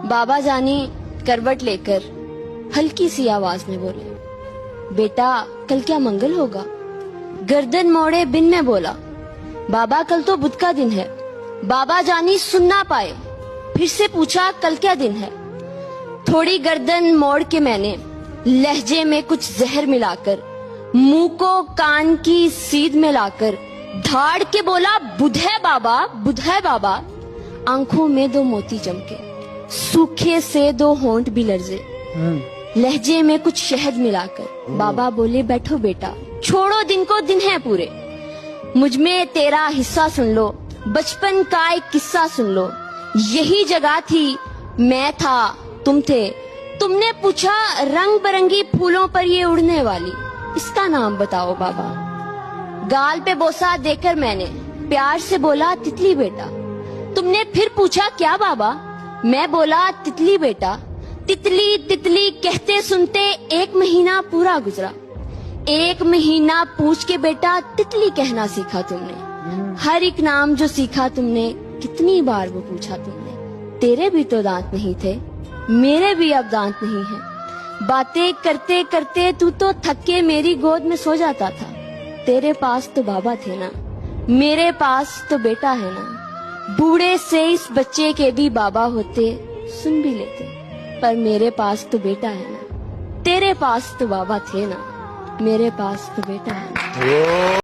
बाबा जानी करवट लेकर हल्की सी आवाज में बोले, बेटा कल क्या मंगल होगा? गर्दन मोड़े बिन में बोला, बाबा कल तो बुध का दिन है। बाबा जानी सुन ना पाए, फिर से पूछा कल क्या दिन है? थोड़ी गर्दन मोड़ के मैंने लहजे में कुछ जहर मिलाकर मुंह को कान की सीध में लाकर धाड़ के बोला, बुध है बाबा, बुध है बाबा। आंखों में दो मोती चमके, सूखे से दो होंठ भी लर्जे। लहजे में कुछ शहद मिलाकर बाबा बोले, बैठो बेटा, छोड़ो दिन को दिन है पूरे। मुझ में तेरा हिस्सा सुन लो, बचपन का एक किस्सा सुन लो। यही जगह थी, मैं था, तुम थे। तुमने पूछा रंग बिरंगी फूलों पर ये उड़ने वाली, इसका नाम बताओ बाबा। गाल पे बोसा देकर मैंने प्यार से बोला, तितली बेटा। तुमने फिर पूछा क्या बाबा? मैं बोला, तितली बेटा। तितली तितली कहते सुनते 1 महीना पूरा गुजरा। 1 महीना पूछ के बेटा तितली कहना सीखा तुमने। हर एक नाम जो सीखा तुमने, कितनी बार वो पूछा तुमने। तेरे भी तो दांत नहीं थे, मेरे भी अब दांत नहीं है। बातें करते करते तू तो थक के मेरी गोद में सो जाता था। तेरे पास तो बाबा थे ना, मेरे पास तो बेटा है ना। बूढ़े से इस बच्चे के भी बाबा होते, सुन भी लेते, पर मेरे पास तो बेटा है ना। तेरे पास तो बाबा थे ना, मेरे पास तो बेटा है ना।